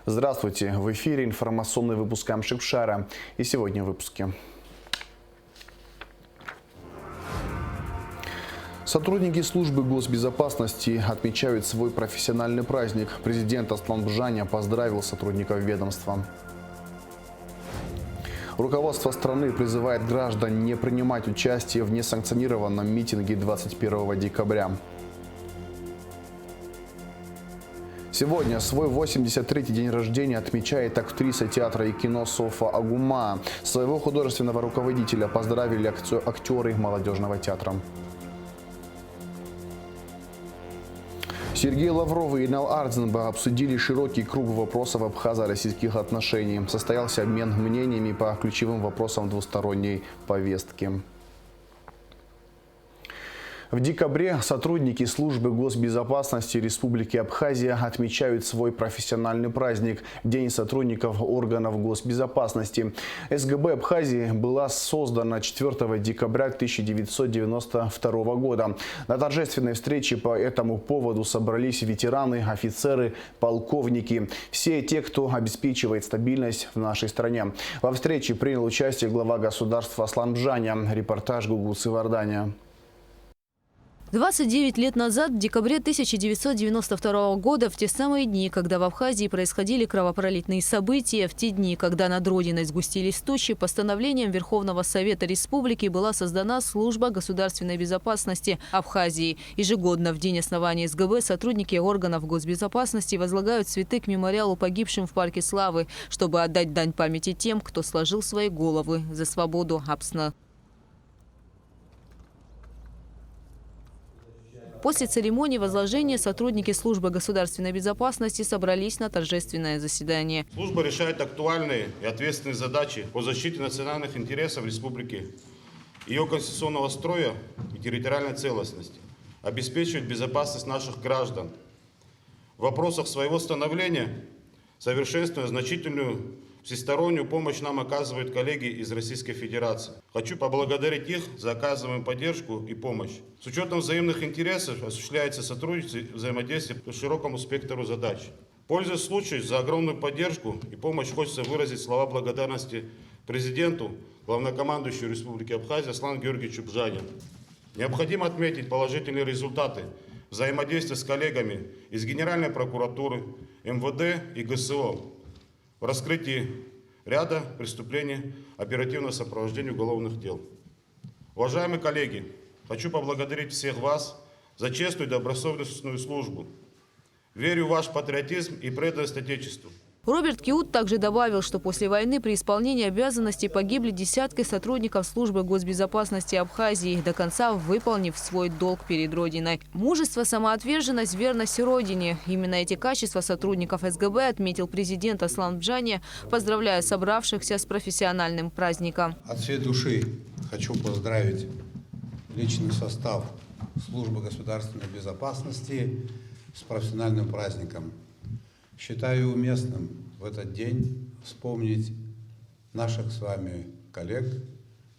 Здравствуйте! В эфире информационный выпуск Амшикшара. И сегодня в выпуске. Сотрудники службы госбезопасности отмечают свой профессиональный праздник. Президент Аслан Бжаня поздравил сотрудников ведомства. Руководство страны призывает граждан не принимать участие в несанкционированном митинге 21 декабря. Сегодня свой 83-й день рождения отмечает актриса театра и кино Софа Агума. Своего художественного руководителя поздравили актеры молодежного театра. Сергей Лавров и Инал Ардзенба обсудили широкий круг вопросов абхазо-российских отношений. Состоялся обмен мнениями по ключевым вопросам двусторонней повестки. В декабре сотрудники службы госбезопасности Республики Абхазия отмечают свой профессиональный праздник – День сотрудников органов госбезопасности. СГБ Абхазии была создана 4 декабря 1992 года. На торжественной встрече по этому поводу собрались ветераны, офицеры, полковники – все те, кто обеспечивает стабильность в нашей стране. Во встрече принял участие глава государства Аслан Бжаня. Репортаж Гугуцы Варданя. 29 лет назад, в декабре 1992 года, в те самые дни, когда в Абхазии происходили кровопролитные события, в те дни, когда над Родиной сгустились тучи, постановлением Верховного Совета Республики была создана служба государственной безопасности Абхазии. Ежегодно в день основания СГБ сотрудники органов госбезопасности возлагают цветы к мемориалу погибшим в Парке Славы, чтобы отдать дань памяти тем, кто сложил свои головы за свободу Абсна. После церемонии возложения сотрудники службы государственной безопасности собрались на торжественное заседание. Служба решает актуальные и ответственные задачи по защите национальных интересов республики, ее конституционного строя и территориальной целостности, обеспечивает безопасность наших граждан. В вопросах своего становления, совершенствуя значительную всестороннюю помощь нам оказывают коллеги из Российской Федерации. Хочу поблагодарить их за оказываемую поддержку и помощь. С учетом взаимных интересов осуществляется сотрудничество и взаимодействие по широкому спектру задач. Пользуясь случаем, за огромную поддержку и помощь хочется выразить слова благодарности президенту, главнокомандующему Республики Абхазия Аслану Георгиевичу Бжане. Необходимо отметить положительные результаты взаимодействия с коллегами из Генеральной прокуратуры, МВД и ГСО в раскрытии ряда преступлений оперативного сопровождения уголовных дел. Уважаемые коллеги, хочу поблагодарить всех вас за честную и добросовестную службу. Верю в ваш патриотизм и преданность Отечеству. Роберт Киут также добавил, что после войны при исполнении обязанностей погибли десятки сотрудников службы госбезопасности Абхазии, до конца выполнив свой долг перед Родиной. Мужество, самоотверженность, верность Родине – именно эти качества сотрудников СГБ отметил президент Аслан Бжаня, поздравляя собравшихся с профессиональным праздником. От всей души хочу поздравить личный состав службы государственной безопасности с профессиональным праздником. Считаю уместным в этот день вспомнить наших с вами коллег,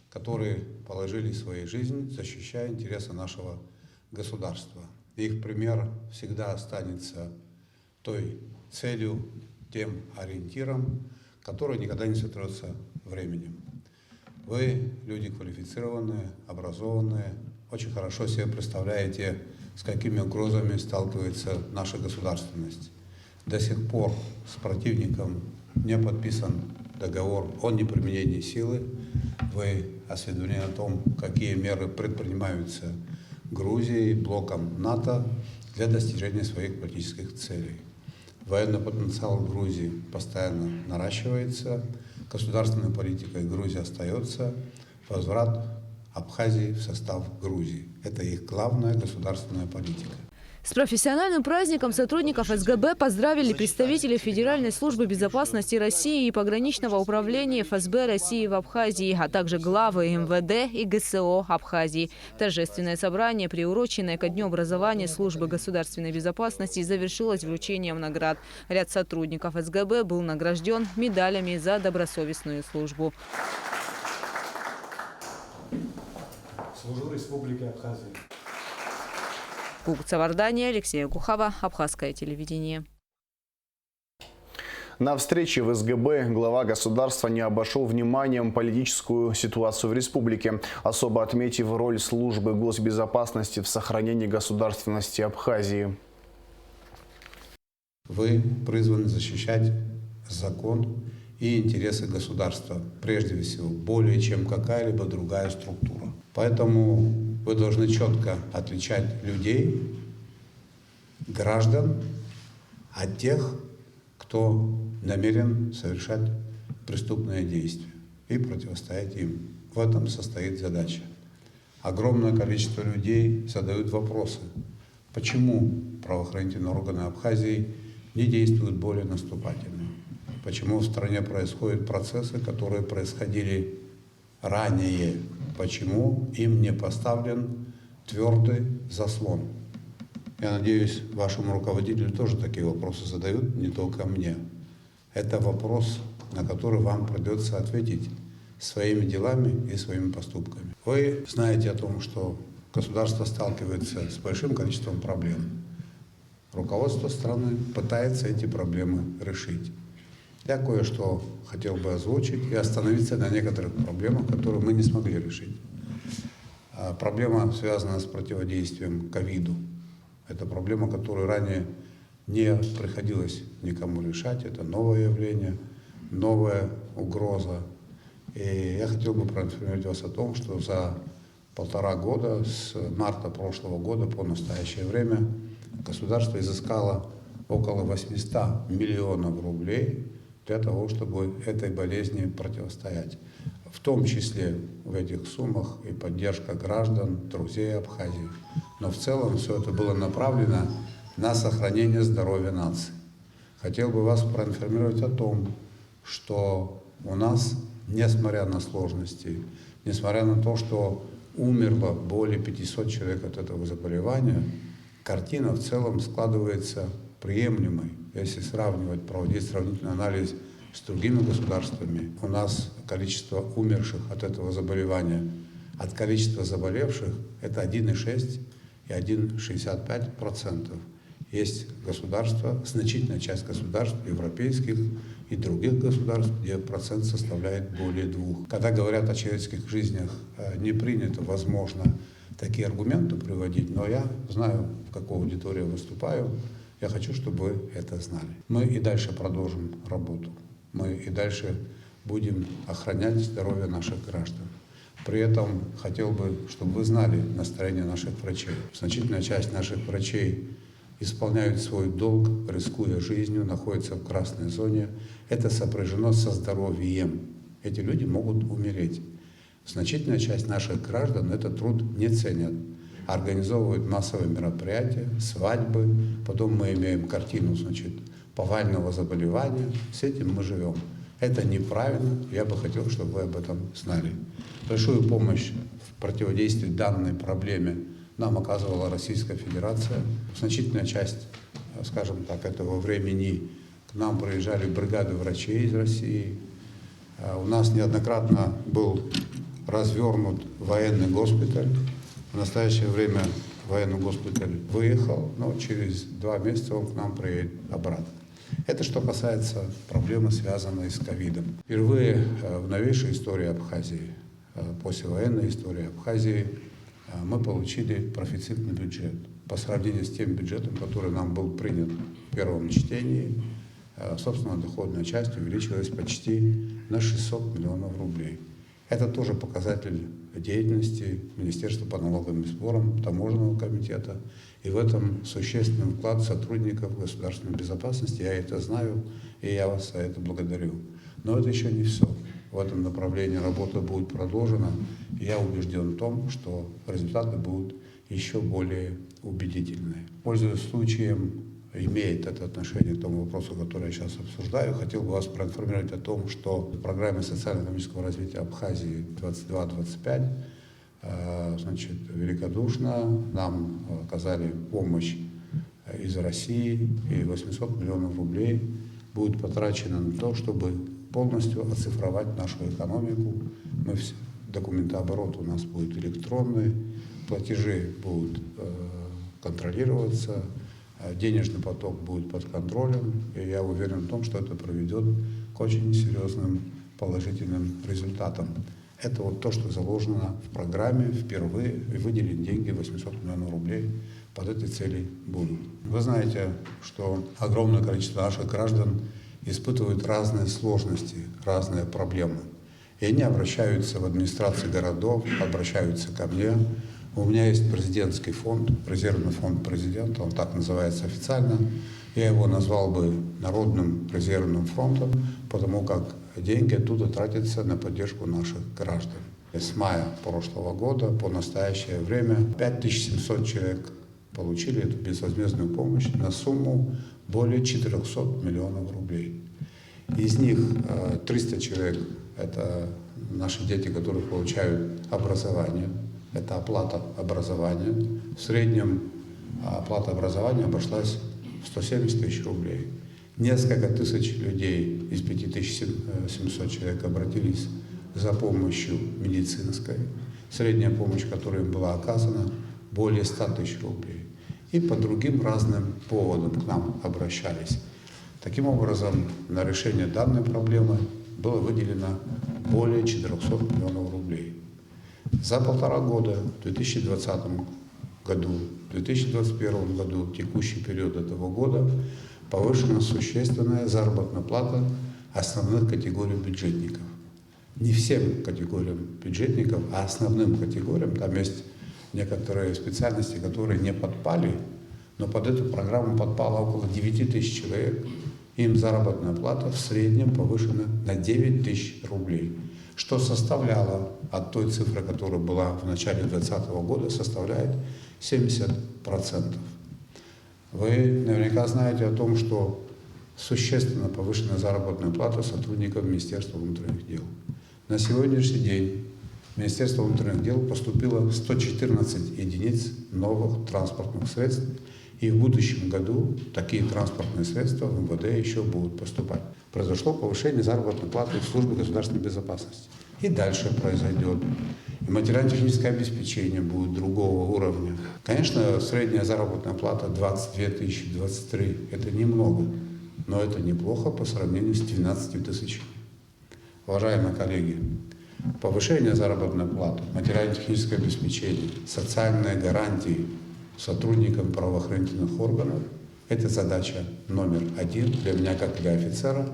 которые положили свои жизни, защищая интересы нашего государства. Их пример всегда останется той целью, тем ориентиром, который никогда не сотрется временем. Вы люди квалифицированные, образованные, очень хорошо себе представляете, с какими угрозами сталкивается наша государственность. До сих пор с противником не подписан договор о неприменении силы. Вы осведомлены о том, какие меры предпринимаются Грузией, блоком НАТО для достижения своих политических целей. Военный потенциал Грузии постоянно наращивается. Государственной политикой Грузии остается возврат Абхазии в состав Грузии. Это их главная государственная политика. С профессиональным праздником сотрудников СГБ поздравили представители Федеральной службы безопасности России и пограничного управления ФСБ России в Абхазии, а также главы МВД и ГСО Абхазии. Торжественное собрание, приуроченное ко дню образования службы государственной безопасности, завершилось вручением наград. Ряд сотрудников СГБ был награжден медалями за добросовестную службу. Служу Республике Абхазия. Гугуца Варданя, Алексей Гухава, Абхазское телевидение. На встрече в СГБ глава государства не обошел вниманием политическую ситуацию в республике, особо отметив роль службы госбезопасности в сохранении государственности Абхазии. Вы призваны защищать закон и интересы государства, прежде всего, более чем какая-либо другая структура. Поэтому вы должны четко отличать людей, граждан от тех, кто намерен совершать преступные действия, и противостоять им. В этом состоит задача. Огромное количество людей задают вопросы, почему правоохранительные органы Абхазии не действуют более наступательно, почему в стране происходят процессы, которые происходили ранее, почему им не поставлен твердый заслон. Я надеюсь, вашему руководителю тоже такие вопросы задают, не только мне. Это вопрос, на который вам придется ответить своими делами и своими поступками. Вы знаете о том, что государство сталкивается с большим количеством проблем. Руководство страны пытается эти проблемы решить. Я кое-что хотел бы озвучить и остановиться на некоторых проблемах, которые мы не смогли решить. Проблема связана с противодействием ковиду. Это проблема, которую ранее не приходилось никому решать. Это новое явление, новая угроза. И я хотел бы проинформировать вас о том, что за 1,5 года, с марта прошлого года по настоящее время, государство изыскало около 800 миллионов рублей для того, чтобы этой болезни противостоять. В том числе в этих суммах и поддержка граждан, друзей Абхазии. Но в целом все это было направлено на сохранение здоровья нации. Хотел бы вас проинформировать о том, что у нас, несмотря на сложности, несмотря на то, что умерло более 500 человек от этого заболевания, картина в целом складывается приемлемой. Если сравнивать, проводить сравнительный анализ с другими государствами, у нас количество умерших от этого заболевания от количества заболевших это 1,6 и 1,65%. Есть государства, значительная часть государств, европейских и других государств, где процент составляет более 2. Когда говорят о человеческих жизнях, не принято, возможно, такие аргументы приводить, но я знаю, в какой аудитории выступаю, я хочу, чтобы вы это знали. Мы и дальше продолжим работу. Мы и дальше будем охранять здоровье наших граждан. При этом хотел бы, чтобы вы знали настроение наших врачей. Значительная часть наших врачей исполняют свой долг, рискуя жизнью, находятся в красной зоне. Это сопряжено со здоровьем. Эти люди могут умереть. Значительная часть наших граждан этот труд не ценят. Организовывают массовые мероприятия, свадьбы. Потом мы имеем картину, повального заболевания. С этим мы живем. Это неправильно. Я бы хотел, чтобы вы об этом знали. Большую помощь в противодействии данной проблеме нам оказывала Российская Федерация. Значительная часть, скажем так, этого времени к нам приезжали бригады врачей из России. У нас неоднократно был развернут военный госпиталь. В настоящее время военный госпиталь выехал, но через 2 месяца он к нам приедет обратно. Это что касается проблемы, связанной с ковидом. Впервые в новейшей истории Абхазии, послевоенной истории Абхазии, мы получили профицитный бюджет. По сравнению с тем бюджетом, который нам был принят в первом чтении, собственно, доходная часть увеличилась почти на 600 миллионов рублей. Это тоже показатель деятельности Министерства по налоговым сборам, Таможенного комитета. И в этом существенный вклад сотрудников государственной безопасности. Я это знаю, и я вас за это благодарю. Но это еще не все. В этом направлении работа будет продолжена. И я убежден в том, что результаты будут еще более убедительные. Пользуясь случаем, имеет это отношение к тому вопросу, который я сейчас обсуждаю, хотел бы вас проинформировать о том, что в программе социально-экономического развития Абхазии 22-25 великодушно нам оказали помощь из России, и 800 миллионов рублей будет потрачено на то, чтобы полностью оцифровать нашу экономику. Документооборот у нас будет электронный, платежи будут контролироваться, денежный поток будет под контролем, и я уверен в том, что это приведет к очень серьезным положительным результатам. Это вот то, что заложено в программе впервые, и выделены деньги, 800 миллионов рублей под этой цели будут. Вы знаете, что огромное количество наших граждан испытывают разные сложности, разные проблемы. И они обращаются в администрации городов, обращаются ко мне. У меня есть президентский фонд, резервный фонд президента, он так называется официально. Я его назвал бы Народным резервным фондом, потому как деньги оттуда тратятся на поддержку наших граждан. С мая прошлого года по настоящее время 5700 человек получили эту безвозмездную помощь на сумму более 400 миллионов рублей. Из них 300 человек – это наши дети, которые получают образование. Это оплата образования. В среднем оплата образования обошлась в 170 тысяч рублей. Несколько тысяч людей из 5700 человек обратились за помощью медицинской. Средняя помощь, которая им была оказана, более 100 тысяч рублей. И по другим разным поводам к нам обращались. Таким образом, на решение данной проблемы было выделено более 400 миллионов рублей. За 1,5 года, в 2020 году, в 2021 году, текущий период этого года, повышена существенная заработная плата основных категорий бюджетников. Не всем категориям бюджетников, а основным категориям. Там есть некоторые специальности, которые не подпали, но под эту программу подпало около 9 тысяч человек. Им заработная плата в среднем повышена на 9 тысяч рублей, что составляло от той цифры, которая была в начале 2020 года, составляет 70%. Вы наверняка знаете о том, что существенно повышена заработная плата сотрудников Министерства внутренних дел. На сегодняшний день в Министерство внутренних дел поступило 114 единиц новых транспортных средств, и в будущем году такие транспортные средства в МВД еще будут поступать. Произошло повышение заработной платы в службе государственной безопасности. И дальше произойдет. И материально-техническое обеспечение будет другого уровня. Конечно, средняя заработная плата 22 тысячи, 23 – это немного, но это неплохо по сравнению с 12 тысячами. Уважаемые коллеги, повышение заработной платы, материально-техническое обеспечение, социальные гарантии сотрудникам правоохранительных органов – это задача номер 1 для меня, как для офицера.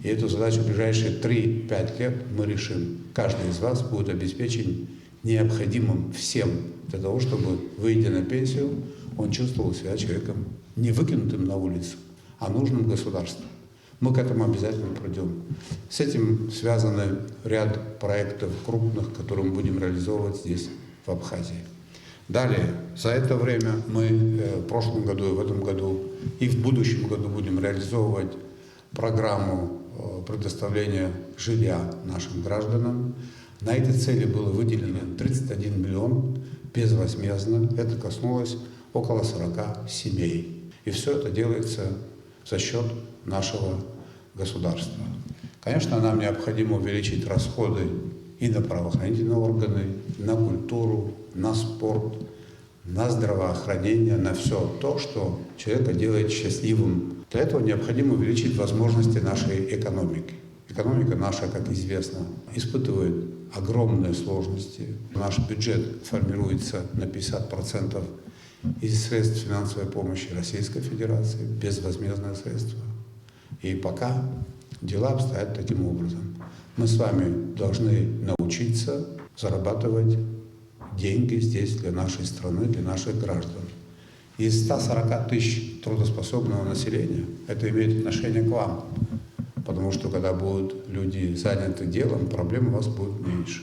И эту задачу в ближайшие 3-5 лет мы решим. Каждый из вас будет обеспечен необходимым всем для того, чтобы, выйдя на пенсию, он чувствовал себя человеком не выкинутым на улицу, а нужным государству. Мы к этому обязательно придем. С этим связаны ряд проектов крупных, которые мы будем реализовывать здесь, в Абхазии. Далее, за это время мы в прошлом году и в этом году и в будущем году будем реализовывать программу предоставления жилья нашим гражданам. На эти цели было выделено 31 миллион безвозмездно. Это коснулось около 40 семей. И все это делается за счет нашего государства. Конечно, нам необходимо увеличить расходы и на правоохранительные органы, на культуру, на спорт, на здравоохранение, на все то, что человека делает счастливым. Для этого необходимо увеличить возможности нашей экономики. Экономика наша, как известно, испытывает огромные сложности. Наш бюджет формируется на 50% из средств финансовой помощи Российской Федерации, безвозмездные средства. И пока дела обстоят таким образом. Мы с вами должны научиться зарабатывать деньги здесь для нашей страны, для наших граждан. Из 140 тысяч трудоспособного населения это имеет отношение к вам, потому что когда будут люди заняты делом, проблем у вас будет меньше.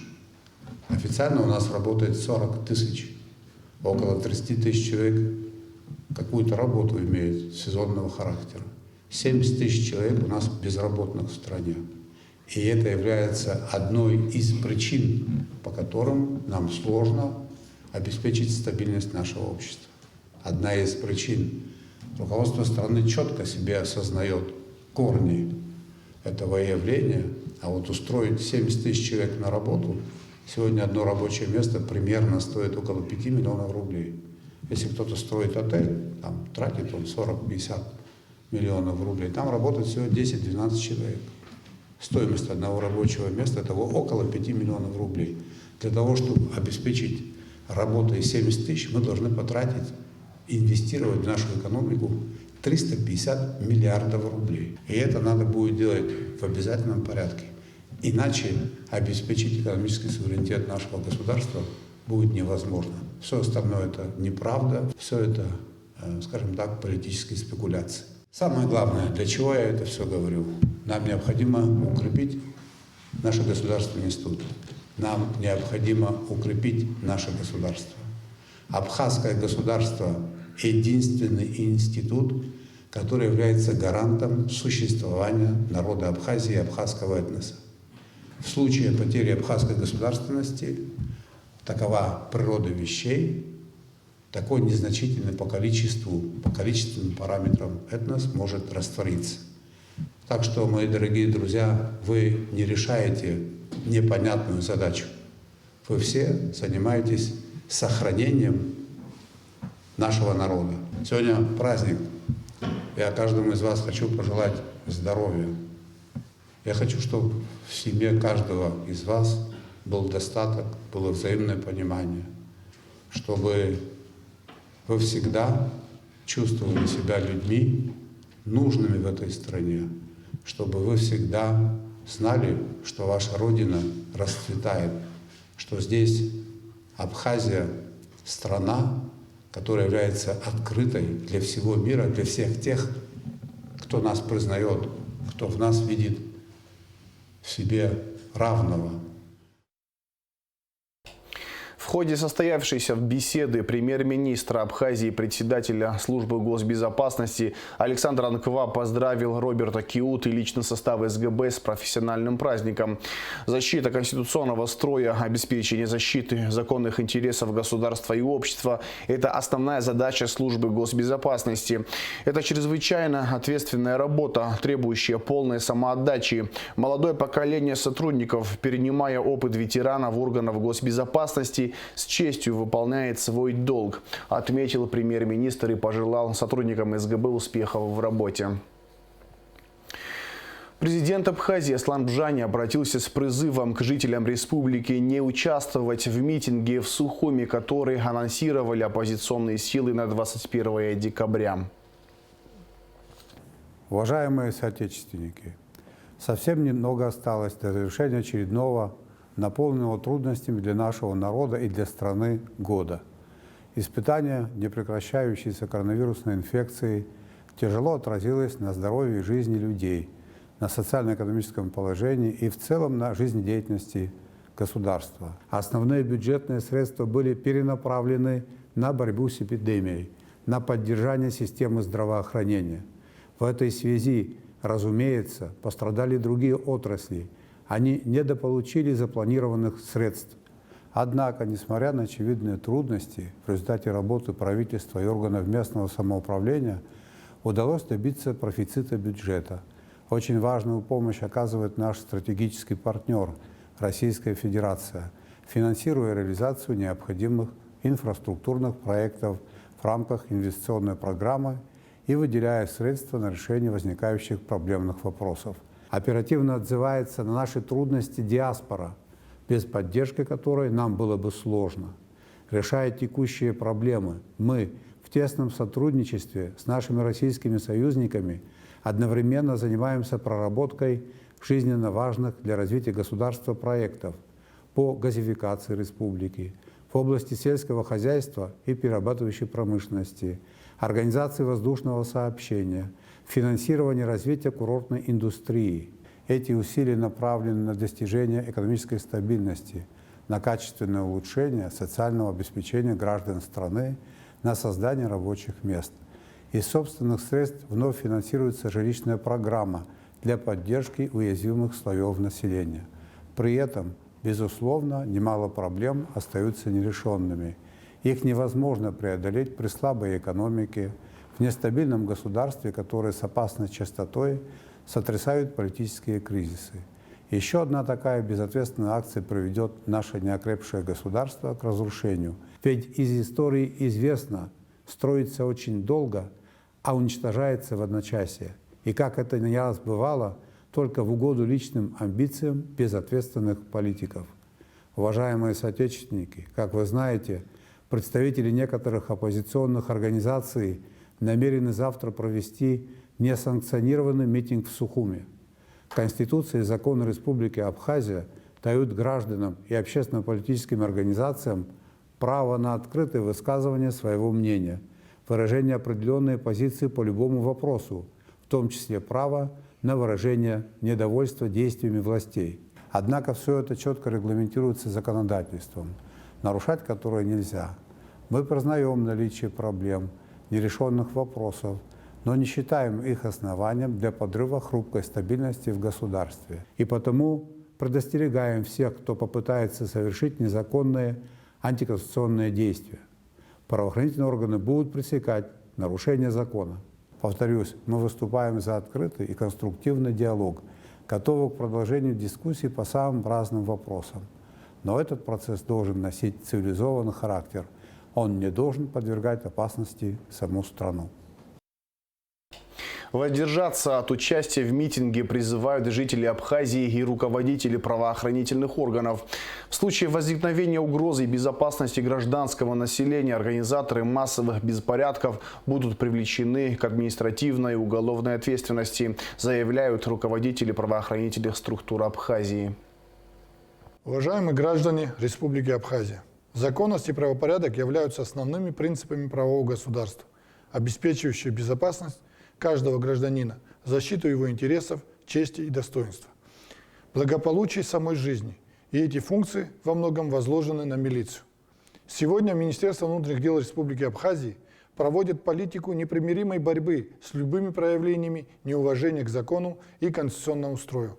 Официально у нас работает 40 тысяч, около 30 тысяч человек какую-то работу имеют сезонного характера. 70 тысяч человек у нас безработных в стране. И это является одной из причин, по которым нам сложно обеспечить стабильность нашего общества. Одна из причин. Руководство страны четко себе осознает корни этого явления, а вот устроить 70 тысяч человек на работу, сегодня одно рабочее место примерно стоит около 5 миллионов рублей. Если кто-то строит отель, там тратит он 40-50 миллионов рублей, там работает всего 10-12 человек. Стоимость одного рабочего места – это около 5 миллионов рублей. Для того, чтобы обеспечить работой 70 тысяч, мы должны потратить, инвестировать в нашу экономику 350 миллиардов рублей. И это надо будет делать в обязательном порядке. Иначе обеспечить экономический суверенитет нашего государства будет невозможно. Все остальное – это неправда, все это, скажем так, политические спекуляции. Самое главное, для чего я это все говорю? Нам необходимо укрепить наши государственные институты. Нам необходимо укрепить наше государство. Абхазское государство – единственный институт, который является гарантом существования народа Абхазии и абхазского этноса. В случае потери абхазской государственности, такова природа вещей, такой незначительный по количественным параметрам этнос может раствориться. Так что, мои дорогие друзья, вы не решаете непонятную задачу. Вы все занимаетесь сохранением нашего народа. Сегодня праздник. Я каждому из вас хочу пожелать здоровья. Я хочу, чтобы в семье каждого из вас был достаток, было взаимное понимание, чтобы вы всегда чувствовали себя людьми, нужными в этой стране, чтобы вы всегда знали, что ваша Родина расцветает, что здесь Абхазия – страна, которая является открытой для всего мира, для всех тех, кто нас признает, кто в нас видит в себе равного. В ходе состоявшейся беседы премьер-министра Абхазии, председателя службы госбезопасности Александр Анква поздравил Роберта Киут и личный состав СГБ с профессиональным праздником. Защита конституционного строя, обеспечение защиты законных интересов государства и общества – это основная задача службы госбезопасности. Это чрезвычайно ответственная работа, требующая полной самоотдачи. Молодое поколение сотрудников, перенимая опыт ветеранов органов госбезопасности, с честью выполняет свой долг, отметил премьер-министр и пожелал сотрудникам СГБ успехов в работе. Президент Абхазии Аслан Бжани обратился с призывом к жителям республики не участвовать в митинге в Сухуми, который анонсировали оппозиционные силы на 21 декабря. Уважаемые соотечественники, совсем немного осталось до завершения очередного, наполненного трудностями для нашего народа и для страны года. Испытание непрекращающейся коронавирусной инфекцией тяжело отразилось на здоровье и жизни людей, на социально-экономическом положении и в целом на жизнедеятельности государства. Основные бюджетные средства были перенаправлены на борьбу с эпидемией, на поддержание системы здравоохранения. В этой связи, разумеется, пострадали другие отрасли. Они недополучили запланированных средств. Однако, несмотря на очевидные трудности, в результате работы правительства и органов местного самоуправления удалось добиться профицита бюджета. Очень важную помощь оказывает наш стратегический партнер Российская Федерация, финансируя реализацию необходимых инфраструктурных проектов в рамках инвестиционной программы и выделяя средства на решение возникающих проблемных вопросов. Оперативно отзывается на наши трудности диаспора, без поддержки которой нам было бы сложно. Решая текущие проблемы, мы в тесном сотрудничестве с нашими российскими союзниками одновременно занимаемся проработкой жизненно важных для развития государства проектов по газификации республики, в области сельского хозяйства и перерабатывающей промышленности, организации воздушного сообщения, финансирование развития курортной индустрии. Эти усилия направлены на достижение экономической стабильности, на качественное улучшение социального обеспечения граждан страны, на создание рабочих мест. Из собственных средств вновь финансируется жилищная программа для поддержки уязвимых слоев населения. При этом, безусловно, немало проблем остаются нерешенными. Их невозможно преодолеть при слабой экономике, в нестабильном государстве, которое с опасной частотой сотрясают политические кризисы. Еще одна такая безответственная акция приведет наше неокрепшее государство к разрушению. Ведь из истории известно, строится очень долго, а уничтожается в одночасье. И как это не раз бывало, только в угоду личным амбициям безответственных политиков. Уважаемые соотечественники, как вы знаете, представители некоторых оппозиционных организаций намерены завтра провести несанкционированный митинг в Сухуме. Конституция и законы Республики Абхазия дают гражданам и общественно-политическим организациям право на открытое высказывание своего мнения, выражение определенной позиции по любому вопросу, в том числе право на выражение недовольства действиями властей. Однако все это четко регламентируется законодательством, нарушать которое нельзя. Мы признаем наличие проблем, нерешенных вопросов, но не считаем их основанием для подрыва хрупкой стабильности в государстве. И потому предостерегаем всех, кто попытается совершить незаконные антиконституционные действия. Правоохранительные органы будут пресекать нарушение закона. Повторюсь, мы выступаем за открытый и конструктивный диалог, готовы к продолжению дискуссий по самым разным вопросам. Но этот процесс должен носить цивилизованный характер. Он не должен подвергать опасности саму страну. Воздержаться от участия в митинге призывают жители Абхазии и руководители правоохранительных органов. В случае возникновения угрозы безопасности гражданского населения организаторы массовых беспорядков будут привлечены к административной и уголовной ответственности, заявляют руководители правоохранительных структур Абхазии. Уважаемые граждане Республики Абхазия, законность и правопорядок являются основными принципами правового государства, обеспечивающими безопасность каждого гражданина, защиту его интересов, чести и достоинства, благополучие самой жизни. И эти функции во многом возложены на милицию. Сегодня Министерство внутренних дел Республики Абхазия проводит политику непримиримой борьбы с любыми проявлениями неуважения к закону и конституционному строю.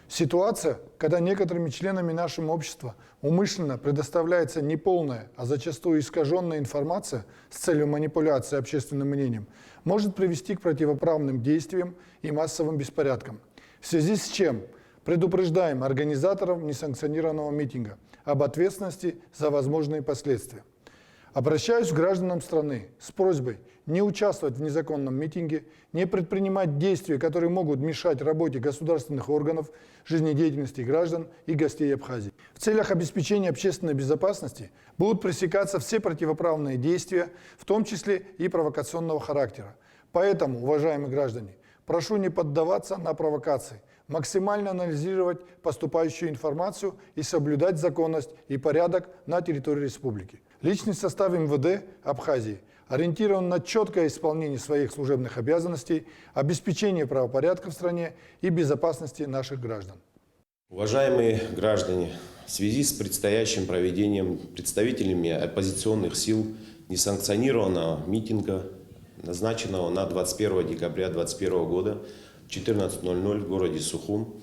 Ситуация, когда некоторыми членами нашего общества умышленно предоставляется неполная, а зачастую искаженная информация с целью манипуляции общественным мнением, может привести к противоправным действиям и массовым беспорядкам. В связи с чем предупреждаем организаторов несанкционированного митинга об ответственности за возможные последствия. Обращаюсь к гражданам страны с просьбой не участвовать в незаконном митинге, не предпринимать действия, которые могут мешать работе государственных органов, жизнедеятельности граждан и гостей Абхазии. В целях обеспечения общественной безопасности будут пресекаться все противоправные действия, в том числе и провокационного характера. Поэтому, уважаемые граждане, прошу не поддаваться на провокации, максимально анализировать поступающую информацию и соблюдать законность и порядок на территории республики. Личный состав МВД Абхазии ориентирован на четкое исполнение своих служебных обязанностей, обеспечение правопорядка в стране и безопасности наших граждан. Уважаемые граждане, в связи с предстоящим проведением представителями оппозиционных сил несанкционированного митинга, назначенного на 21 декабря 2021 года в 14:00 в городе Сухум,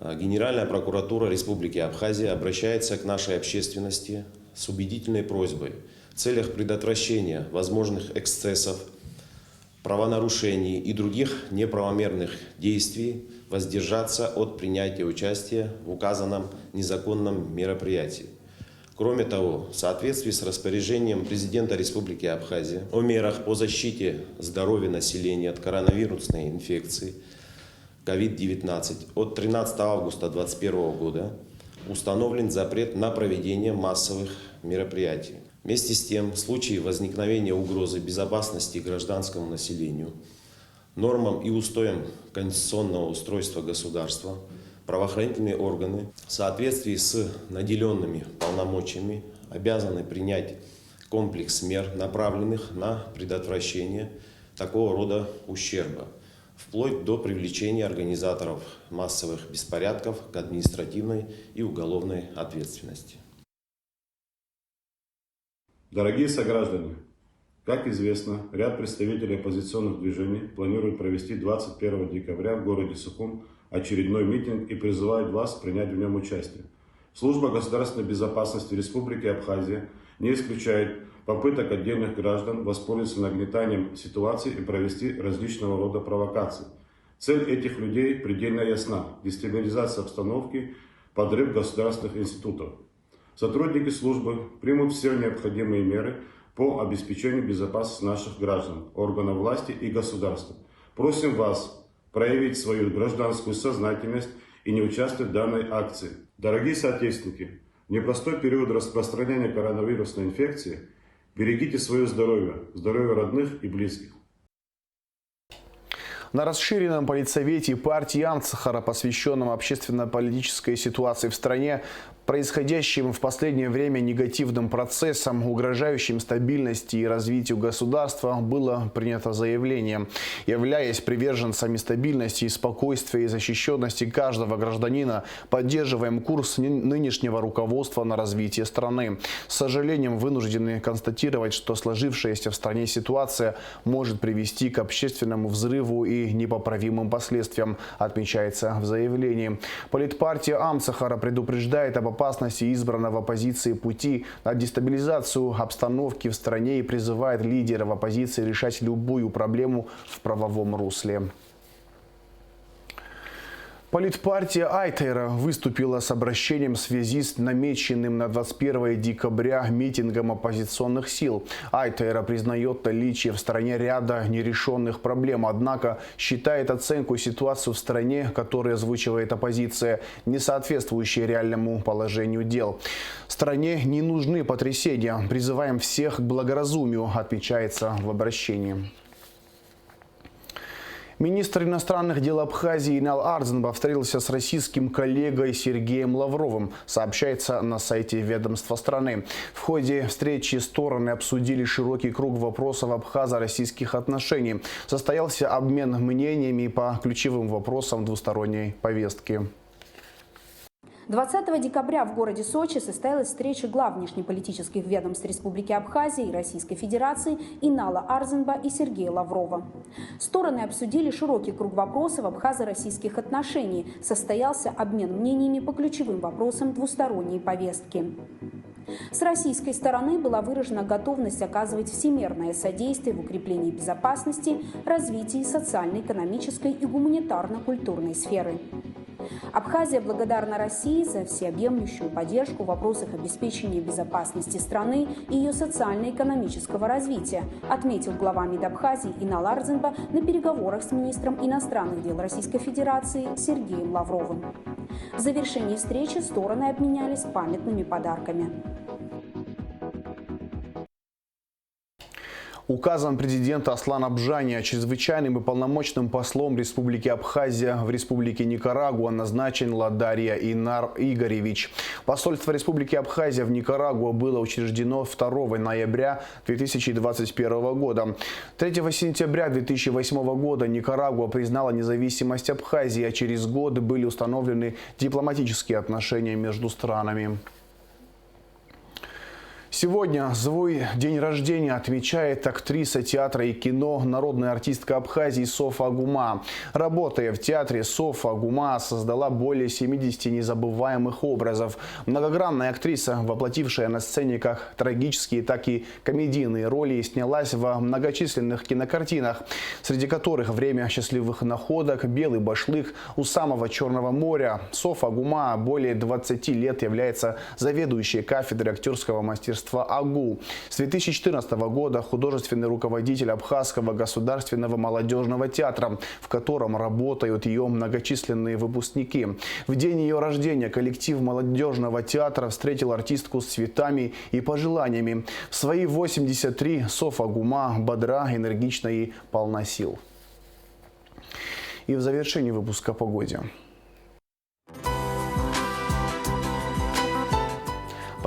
Генеральная прокуратура Республики Абхазия обращается к нашей общественности с убедительной просьбой в целях предотвращения возможных эксцессов, правонарушений и других неправомерных действий воздержаться от принятия участия в указанном незаконном мероприятии. Кроме того, в соответствии с распоряжением президента Республики Абхазия о мерах по защите здоровья населения от коронавирусной инфекции COVID-19 от 13 августа 2021 года установлен запрет на проведение массовых мероприятий. Вместе с тем, в случае возникновения угрозы безопасности гражданскому населению, нормам и устоям конституционного устройства государства, правоохранительные органы в соответствии с наделенными полномочиями обязаны принять комплекс мер, направленных на предотвращение такого рода ущерба, вплоть до привлечения организаторов массовых беспорядков к административной и уголовной ответственности. Дорогие сограждане, как известно, ряд представителей оппозиционных движений планируют провести 21 декабря в городе Сухум очередной митинг и призывают вас принять в нем участие. Служба государственной безопасности Республики Абхазия не исключает попыток отдельных граждан воспользоваться нагнетанием ситуации и провести различного рода провокации. Цель этих людей предельно ясна – дестабилизация обстановки, подрыв государственных институтов. Сотрудники службы примут все необходимые меры по обеспечению безопасности наших граждан, органов власти и государства. Просим вас проявить свою гражданскую сознательность и не участвовать в данной акции. Дорогие соотечественники, в непростой период распространения коронавирусной инфекции берегите свое здоровье, здоровье родных и близких. На расширенном политсовете партии Амцахара, посвященном общественно-политической ситуации в стране, происходящим в последнее время негативным процессам, угрожающим стабильности и развитию государства, было принято заявление. Являясь приверженцами стабильности, спокойствия и защищенности каждого гражданина, поддерживаем курс нынешнего руководства на развитие страны. С сожалением вынуждены констатировать, что сложившаяся в стране ситуация может привести к общественному взрыву и непоправимым последствиям, отмечается в заявлении. Политпартия Амцахара предупреждает об опасности избранного оппозиции пути на дестабилизацию обстановки в стране и призывает лидеров оппозиции решать любую проблему в правовом русле. Политпартия Айтера выступила с обращением в связи с намеченным на 21 декабря митингом оппозиционных сил. Айтера признает наличие в стране ряда нерешенных проблем, однако считает оценку ситуации в стране, которую озвучивает оппозиция, не соответствующей реальному положению дел. Стране не нужны потрясения. Призываем всех к благоразумию, отмечается в обращении. Министр иностранных дел Абхазии Инал Арзанба встретился с российским коллегой Сергеем Лавровым, сообщается на сайте ведомства страны. В ходе встречи стороны обсудили широкий круг вопросов абхазо-российских отношений. Состоялся обмен мнениями по ключевым вопросам двусторонней повестки. 20 декабря в городе Сочи состоялась встреча глав внешнеполитических ведомств Республики Абхазия и Российской Федерации Инала Арзанба и Сергея Лаврова. Стороны обсудили широкий круг вопросов абхазо-российских отношений. Состоялся обмен мнениями по ключевым вопросам двусторонней повестки. С российской стороны была выражена готовность оказывать всемирное содействие в укреплении безопасности, развитии социально-экономической и гуманитарно-культурной сферы. Абхазия благодарна России за всеобъемлющую поддержку в вопросах обеспечения безопасности страны и ее социально-экономического развития, отметил глава МИД Абхазии Инал Арзанба на переговорах с министром иностранных дел Российской Федерации Сергеем Лавровым. В завершении встречи стороны обменялись памятными подарками. Указом президента Аслана Бжания чрезвычайным и полномочным послом Республики Абхазия в Республике Никарагуа назначен Ладарья Инар Игоревич. Посольство Республики Абхазия в Никарагуа было учреждено 2 ноября 2021 года. 3 сентября 2008 года Никарагуа признала независимость Абхазии, а через год были установлены дипломатические отношения между странами. Сегодня свой день рождения отмечает актриса театра и кино, народная артистка Абхазии Софа Агума. Работая в театре, Софа Агума создала более 70 незабываемых образов. Многогранная актриса, воплотившая на сцене как трагические, так и комедийные роли, снялась во многочисленных кинокартинах, среди которых «Время счастливых находок», «Белый башлык», «У самого Черного моря». Софа Агума более 20 лет является заведующей кафедрой актерского мастерства АГУ. С 2014 года художественный руководитель Абхазского государственного молодежного театра, в котором работают ее многочисленные выпускники. В день ее рождения коллектив молодежного театра встретил артистку с цветами и пожеланиями. В свои 83 Софа Агума бодра, энергична и полна сил. И в завершении выпуска о погоде.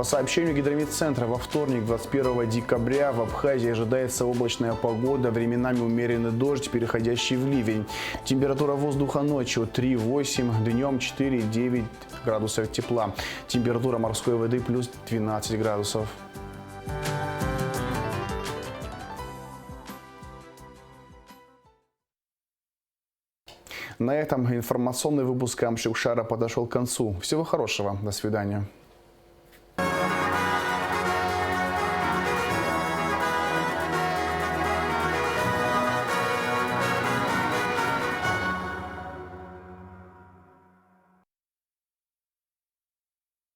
По сообщению Гидромедцентра, во вторник, 21 декабря, в Абхазии ожидается облачная погода, временами умеренный дождь, переходящий в ливень. Температура воздуха ночью 3,8, днем 4,9 градусов тепла. Температура морской воды плюс 12 градусов. На этом информационный выпуск Амшукшара подошел к концу. Всего хорошего. До свидания.